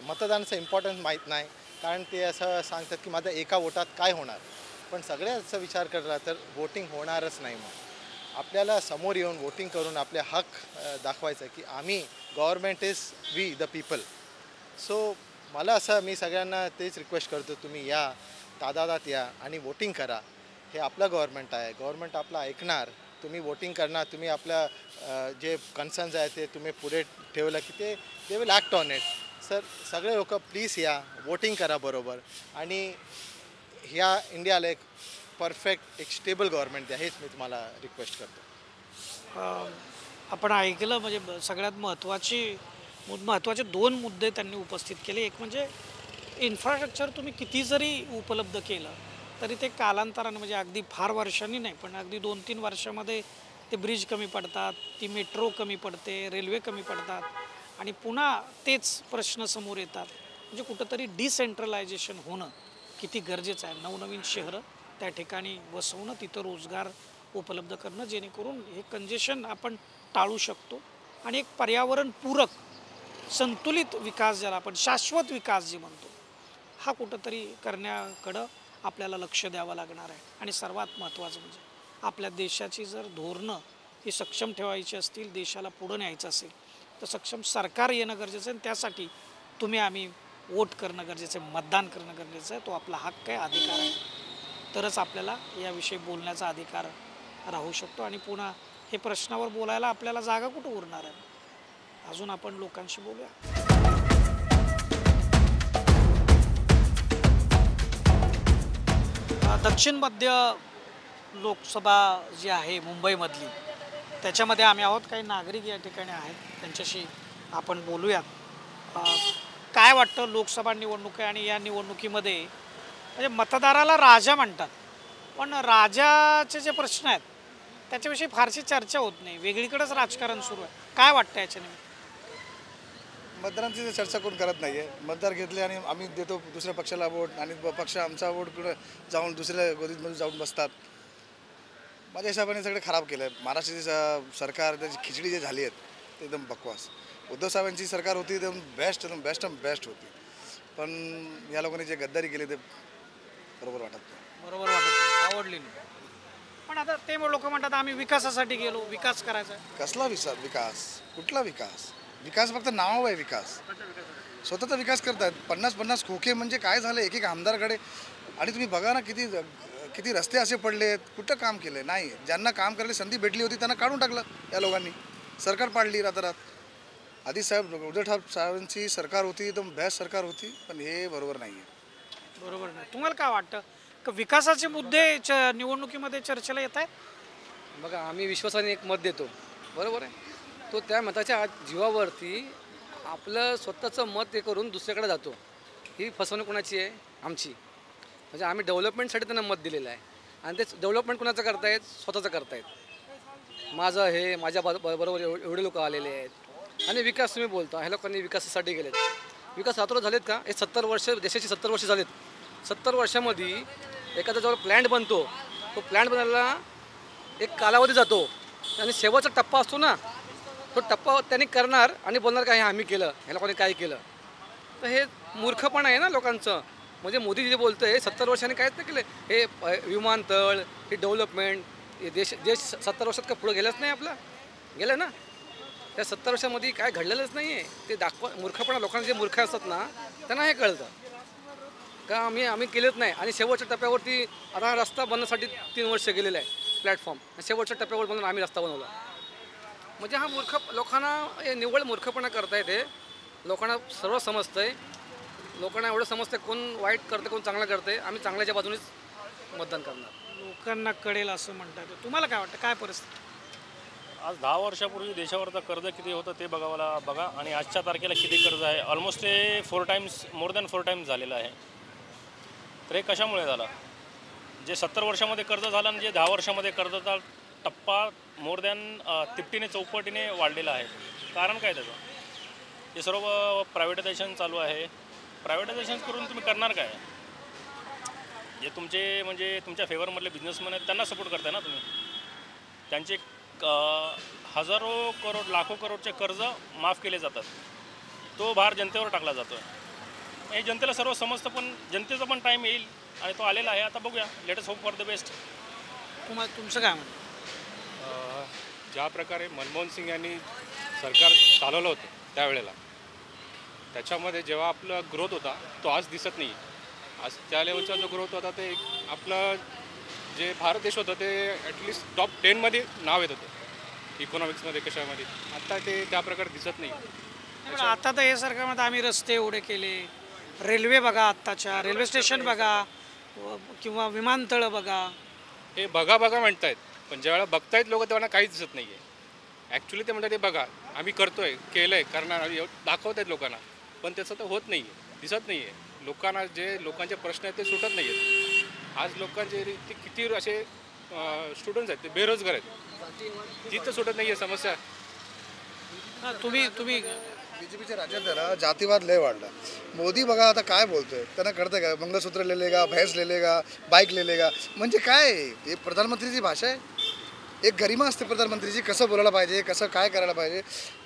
मतदानाचं इम्पॉर्टन्स माहीत नाही. कारण ते असं सांगतात की माझ्या एका वोटात काय होणार. पण सगळ्याचा विचार केला तर वोटिंग होणारच नाही. मग आपल्याला समोर येऊन वोटिंग करून आपले हक दाखवायचं की आम्ही, government is we the people. So मला असं, मी सगळ्यांना तेच रिक्वेस्ट करतो, तुम्ही या, तादादात या आणि वोटिंग करा. हे आपलं गव्हर्मेंट आहे, गव्हर्मेंट आपलं ऐकणार. तुम्ही वोटिंग करणार, तुम्ही आपल्या जे कन्सर्न्स आहे ते तुम्ही पुढे ठेवलं की they will act on it. Sir सगळे लोक प्लीज या, वोटिंग करा बरोबर, आणि ह्या इंडियाला एक परफेक्ट, एक स्टेबल गव्हर्मेंट द्या, हेच मी तुम्हाला रिक्वेस्ट करतो. आपण ऐकलं, म्हणजे सगळ्यात महत्त्वाचे 2 मुद्दे त्यांनी उपस्थित केले. एक म्हणजे इन्फ्रास्ट्रक्चर तुम्ही किती जरी उपलब्ध केलं तरी ते कालांतरानं, म्हणजे अगदी फार वर्षांनी नाही पण अगदी 2-3 वर्षामध्ये ते ब्रिज कमी पडतात, ती मेट्रो कमी पडते, रेल्वे कमी पडतात आणि पुन्हा तेच प्रश्न समोर येतात. म्हणजे कुठंतरी डिसेंट्रलायझेशन होणं किती गरजेचं आहे. नवनवीन शहरं त्या ठिकाणी बसवणं, तिथं रोजगार उपलब्ध करणं, जेणेकरून हे कंजेशन आपण टाळू शकतो आणि एक पर्यावरणपूरक संतुलित विकास, ज्याला आपण शाश्वत विकास जे म्हणतो, हा कुठंतरी करण्याकडं आपल्याला लक्ष द्यावं लागणार आहे. आणि सर्वात महत्त्वाचं म्हणजे आपल्या देशाची जर धोरणं ही सक्षम ठेवायची असतील, देशाला पुढं न्यायचं असेल तर सक्षम सरकार येणं गरजेचं आहे. आणि त्यासाठी आम्ही वोट करणं गरजेचं आहे, मतदान करणं गरजेचं आहे. तो आपला हक्क आहे, अधिकार आहे. तरच आपल्याला याविषयी बोलण्याचा अधिकार राहू शकतो. आणि पुन्हा हे प्रश्नावर बोलायला आपल्याला जागा कुठं उरणार आहे? अजून आपण लोकांशी बोलूया. दक्षिण मध्य लोकसभा जी आहे मुंबईमधली, त्याच्यामध्ये आम्ही आहोत. काही नागरिक या ठिकाणी आहेत, त्यांच्याशी आपण बोलूयात. काय वाटतं, लोकसभा निवडणूक आहे आणि या निवडणुकीमध्ये म्हणजे मतदाराला राजा म्हणतात, पण राजाचे जे प्रश्न आहेत त्याच्याविषयी फारशी चर्चा होत नाही, वेगळीकडेच राजकारण सुरू आहे. काय वाटतं याच्याने? मतदारांची चर्चा कोण करत नाही आहे. मतदार घेतले आणि आम्ही देतो दुसऱ्या पक्षाला वोट, आणि पक्ष आमचा वोट कुठं जाऊन दुसऱ्या गोदीमध्ये जाऊन बसतात. माझ्या हिशोबाने सगळे खराब केलं आहे. महाराष्ट्राची सरकार, त्याची खिचडी जे झाली आहेत ते एकदम बकवास. उद्धव साहेबांची सरकार होती एकदम बेस्ट होती. पण या लोकांनी जे गद्दारी केली ते बरोबर वाटत नाही. आवडली नाही. पण आता ते लोक म्हणतात आम्ही विकासासाठी गेलो, विकास करायचा. कसला विकास? कुठला विकास? विकास फक्त नाव आहे. विकास स्वतःचा विकास करतात. 50-50 खोके म्हणजे काय झालं एक आमदारकडे. आणि तुम्ही बघा ना किती रस्ते असे पडलेत, कुठं काम केलं नाही. ज्यांना काम करायला संधी भेटली होती त्यांना काढून टाकलं या लोकांनी. सरकार पाडली रातरात. आधी उद्धव साहेबांची सरकार होती, एकदम बेस्ट सरकार होती. पण हे बरोबर नाही आहे. बरोबर नाही. तुम्हाला काय वाटतं की विकासाचे मुद्दे निवडणुकीमध्ये चर्चेला येत आहेत? बघा, आम्ही विश्वासाने एक मत देतो, बरोबर आहे. तो त्या मताच्या जीवावरती आपलं स्वतःचं मत हे करून दुसऱ्याकडे जातो. ही फसवणूक कोणाची आहे? आमची. म्हणजे आम्ही डेव्हलपमेंटसाठी त्यांना मत दिलेलं आहे आणि ते डेव्हलपमेंट कोणाचं करतायत? स्वतःचं करतायत. माझं हे माझ्या बरोबर एवढे लोक आलेले आहेत. आणि विकास तुम्ही बोलता, ह्या लोकांनी विकासासाठी गेलेत. विकास रात्र झालेत का? हे 70 वर्ष, देशाची 70 वर्ष झालेत. 70 वर्षामध्ये एखादा जेव्हा प्लॅन्ट बनतो, तो प्लॅन्ट बनायला एक कालावधी जातो आणि शेवटचा टप्पा असतो ना, तो टप्पा त्यांनी करणार आणि बोलणार काय आम्ही केलं, ह्या लोकांनी काय केलं. तर हे मूर्खपणा आहे ना लोकांचं. म्हणजे मोदी जे बोलतं आहे 70 वर्षांनी काहीच नाही केलं. हे विमानतळ, हे डेव्हलपमेंट, हे देश 70 वर्षात का पुढं गेलंच नाही आपलं? गेलं ना. त्या 70 वर्षामध्ये काय घडलेलंच नाही आहे. ते मूर्खपणा लोकांना जे मूर्ख असतात ना त्यांना हे कळतं का आम्ही केलंच नाही. आणि शेवटच्या टप्प्यावरती आता रस्ता बनण्यासाठी 3 वर्ष गेलेलं आहे प्लॅटफॉर्म. शेवटच्या टप्प्यावर बनवून आम्ही रस्ता बनवला. म्हणजे हा मूर्ख लोकांना हे निव्वळ मूर्खपणा करतायत. हे लोकांना सर्व समजतं आहे. लोकांना एवढं समजतं कोण वाईट करतं कोण चांगलं करतं आहे. आम्ही चांगल्याच्या बाजूनेच मतदान करणार. लोकांना कळेल असं म्हणतात. तुम्हाला काय वाटतं, काय परिस्थिती? आज 10 वर्षापूर्वी देशावरचं कर्ज किती होतं ते बघा आणि आजच्या तारखेला किती कर्ज आहे. ऑलमोस्ट ते 4 टाइम्स, मोर दॅन 4 टाइम्स झालेलं आहे. तर हे कशामुळे झालं? जे 70 वर्षामध्ये कर्ज झालं आणि जे 10 वर्षामध्ये कर्जाचा टप्पा मोर दॅन तिपटीने चौपटीने वाढलेला आहे. कारण काय त्याचं? हे सर्व प्रायव्हेटायझेशन चालू आहे. प्रायव्हेटायझेशन करून तुम्ही करणार काय? जे तुमचे म्हणजे तुमच्या फेवरमधले बिझनेसमॅन आहेत त्यांना सपोर्ट करताय ना तुम्ही. त्यांचे हजारो करोड लाखो करोडचे कर्ज माफ केले जातात. तो भार जनतेवर टाकला जातो आहे. हे जनतेला सर्व समजतं, पण जनतेचा पण टाईम येईल आणि तो आलेला आहे. आता बघूया. Let us hope for the best. तुमचं काय म्हणणं? ज्या प्रकारे मनमोहन सिंग यांनी सरकार चालवलं होतं त्यावेळेला, त्याच्यामध्ये जेव्हा आपला ग्रोथ होता तो आज दिसत नाही. आज त्या लेवलचा जो ग्रोथ होता ते आपलं जे भारत देश होतं ते ॲटलिस्ट टॉप 10मध्ये नाव येत होतं इकॉनॉमिक्समध्ये, कशामध्ये. आता ते त्या प्रकारे दिसत नाही. आता तर हे सरकारमध्ये आम्ही रस्ते एवढे केले, रेल्वे बघा, आत्ताच्या रेल्वे स्टेशन बघा किंवा विमानतळ बघा. हे बघा म्हणतायत, पण ज्यावेळेला बघतायत लोक तेव्हा काहीच दिसत नाही आहे. ॲक्च्युली ते म्हणतात ते बघा आम्ही करतोय, केलं आहे, करणार, दाखवत आहेत लोकांना, पण त्याचं तर होत नाही आहे, दिसत नाही आहे. लोकांना जे लोकांचे प्रश्न आहेत ते सुटत नाही आहेत. आज लोकांचे ते किती असे स्टुडंट्स आहेत ते बेरोजगार आहेत, तिथं सुटत नाही आहे समस्या. तुम्ही बीजेपीच्या राज्यात ना जातीवाद लय वाढला. मोदी बघा आता काय बोलतोय, त्यांना कळतं का? मंगळसूत्र लेलेगा, भैंस लेलेगा, बाईक लेलेगा, म्हणजे काय? हे प्रधानमंत्रीची भाषा आहे. एक गरिमा असते प्रधानमंत्रीची, कसं बोलायला पाहिजे, कसं काय करायला पाहिजे,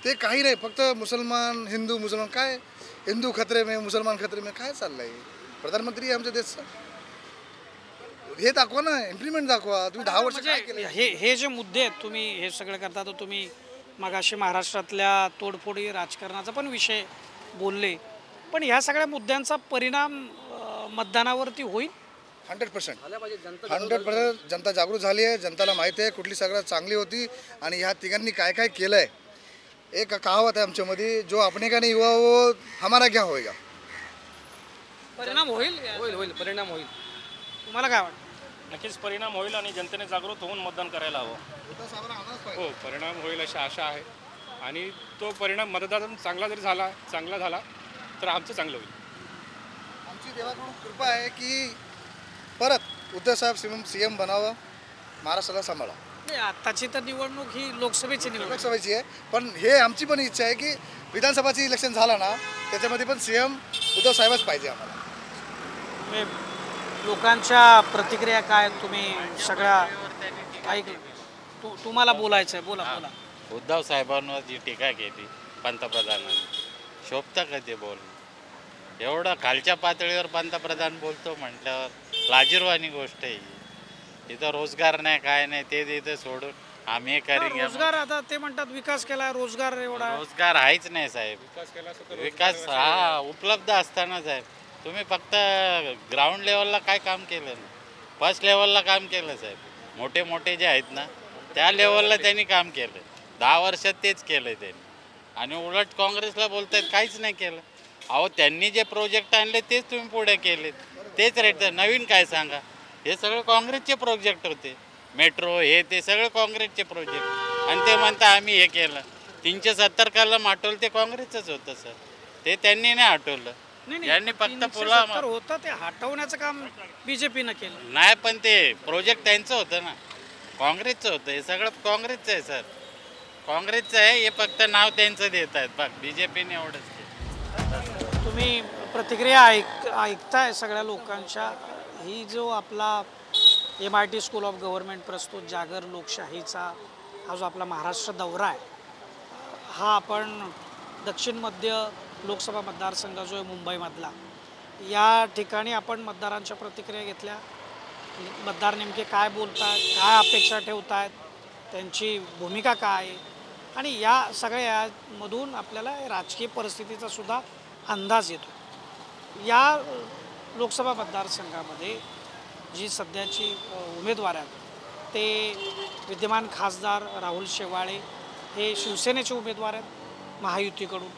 ते काही नाही. फक्त मुसलमान, हिंदू, मुसलमान, काय हिंदू खतरे में, मुसलमान खतरे में, काय चाललंय? प्रधानमंत्री आहे आमच्या देशचा. हे दाखवा ना, इम्प्लिमेंट दाखवा. तुम्ही 10 वर्ष काय केलं? हे जे मुद्दे आहेत तुम्ही हे सगळं करता, तर तुम्ही मगाशी महाराष्ट्रातल्या तोडफोडी राजकारणाचा पण विषय बोलले, पण ह्या सगळ्या मुद्द्यांचा परिणाम मतदानावरती होईल? 100% जनता जागृत झाली आहे. जनताला माहिती आहे कुठली सगळ्यात चांगली होती आणि ह्या तिघांनी काय काय केलं आहे. एक कहावत आहे आमच्यामध्ये, जो अपने का नहीं हुआ वो हमारा क्या होएगा. परिणाम होईल. परिणाम होईल. तुम्हाला काय वाटतं? नक्कीच परिणाम होईल आणि जनतेने जागृत होऊन मतदान करायला हवं. हो, परिणाम होईल अशी आशा आहे. आणि तो परिणाम मतदान चांगला झाला तर आमचं चांगलं होईल. आमची देवाकडून कृपा आहे की परत उद्धव साहेब सीएम बनावं, महाराष्ट्राला सांभाळा. आताची तर निवडणूक ही लोकसभेची आहे, पण हे आमची पण इच्छा आहे की विधानसभाची इलेक्शन झाला ना त्याच्यामध्ये पण सीएम उद्धव साहेबच पाहिजे आम्हाला. लोकांच्या प्रतिक्रिया काय? तुम्ही सगळ्या ऐकलं, तुम्हाला बोलायचं आहे, बोला. उद्धव साहेबांवर जी टीका केली पंतप्रधानांनी, शोभतं का ते बोलणं? एवढं खालच्या पातळीवर पंतप्रधान बोलतो म्हटल्यावर लाजिरवाणी गोष्ट आहे. इथं रोजगार नाही, काय नाही, ते इथं सोडून आम्ही करेंगे. रोजगार आता ते म्हणतात विकास केला, रोजगार एवढा रोजगार आहेच नाही साहेब. विकास हा उपलब्ध असताना साहेब तुम्ही फक्त ग्राउंड लेवलला काय काम केलं नाही, फर्स्ट लेवलला काम केलं साहेब. मोठे जे आहेत ना त्या लेवलला त्यांनी काम केलं. 10 वर्षात तेच केलं त्यांनी. आणि उलट काँग्रेसला बोलतायत काहीच नाही केलं. अहो त्यांनी जे प्रोजेक्ट आणले तेच तुम्ही पुढे केलेत, तेच रेट. नवीन काय सांगा? हे सगळे काँग्रेसचे प्रोजेक्ट होते. मेट्रो हे ते सगळे काँग्रेसचे प्रोजेक्ट. आणि ते म्हणता आम्ही हे केलं. 370 काला माटवलं ते काँग्रेसचंच होतं सर. ते त्यांनी नाही हटवलं. यांनी फक्त 370 होतं ते हटवण्याचं काम बीजेपीनं केलं नाही, पण ते प्रोजेक्ट त्यांचं होतं ना, काँग्रेसचं होतं. हे सगळं काँग्रेसचं आहे सर, काँग्रेसचं आहे. हे फक्त नाव त्यांचं देत आहेत बघ, बीजेपीने एवढंच केलं. तुम्ही प्रतिक्रिया ऐकताय सगळ्या लोकांच्या. ही जो आपला MIT स्कूल ऑफ गव्हर्नमेंट प्रस्तुत जागर लोकशाहीचा हा जो आपला महाराष्ट्र दौरा आहे, हा आपण दक्षिण मध्य लोकसभा मतदारसंघ जो आहे मुंबईमधला, या ठिकाणी आपण मतदारांच्या प्रतिक्रिया घेतल्या. मतदार नेमके काय बोलतात, काय अपेक्षा ठेवत आहेत, त्यांची भूमिका काय आहे, आणि या सगळ्यामधून आपल्याला राजकीय परिस्थितीचा सुद्धा अंदाज येतो. या लोकसभा मतदारसंघामध्ये जी सध्याची उमेदवार आहेत ते विद्यमान खासदार राहुल शेवाळे हे शिवसेनेचे उमेदवार आहेत महायुतीकडून,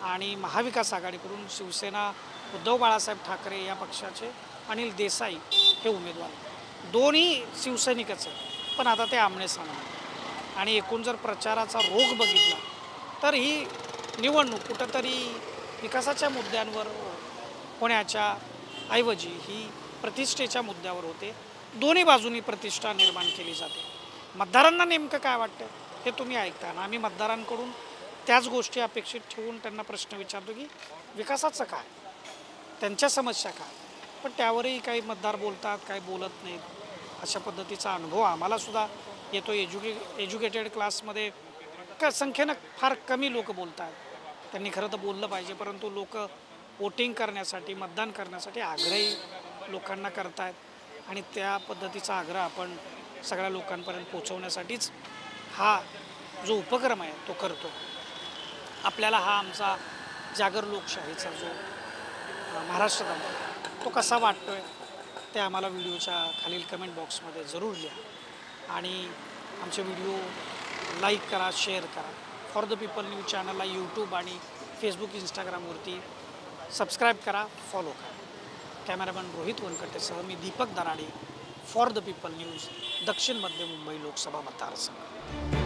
आणि महाविकास आघाडीकडून शिवसेना उद्धव बाळासाहेब ठाकरे या पक्षाचे अनिल देसाई हे उमेदवार आहेत. दोन्ही शिवसैनिकच आहेत, पण आता ते आमनेसामने आहेत. आणि एकूण जर प्रचाराचा रोग बघितला तर ही निवडणूक कुठंतरी विकासाच्या मुद्द्यांवर होण्याच्या ऐवजी ही प्रतिष्ठेच्या मुद्द्यावर होते. दोन्ही बाजूंनी प्रतिष्ठा निर्माण केली जाते. मतदारांना नेमकं काय वाटतं हे तुम्ही ऐकता ना. आम्ही मतदारांकडून त्याच गोष्टी अपेक्षित ठेवून त्यांना प्रश्न विचारतो की विकासाचं काय, त्यांच्या समस्या काय, पण त्यावरही काही मतदार बोलतात, काही बोलत नाहीत. अशा पद्धतीचा अनुभव आम्हालासुद्धा येतो. एज्युकेटेड क्लासमध्ये संख्येनं फार कमी लोक बोलतात. त्यांनी खरं तर बोललं पाहिजे, परंतु लोक वोटिंग करण्यासाठी, मतदान करण्यासाठी आग्रही लोकांना करतायत, आणि त्या पद्धतीचा आग्रह आपण सगळ्या लोकांपर्यंत पोचवण्यासाठीच हा जो उपक्रम आहे तो करतो. आपल्याला हा आमचा जागर लोकशाहीचा जो महाराष्ट्र दौरा तो कसा वाटतो आहे ते आम्हाला व्हिडिओच्या खालील कमेंट बॉक्समध्ये जरूर लिहा, आणि आमचे व्हिडिओ लाईक करा, शेअर करा. फॉर द पीपल न्यूज चॅनलला यूट्यूब आणि फेसबुक, इंस्टाग्रामवरती सबस्क्राईब करा, फॉलो करा. कॅमेरामॅन रोहित वनकटेसह मी Deepak Darade, for the people news, Dakshin Madhya Mumbai Lok Sabha मतदारसंघ.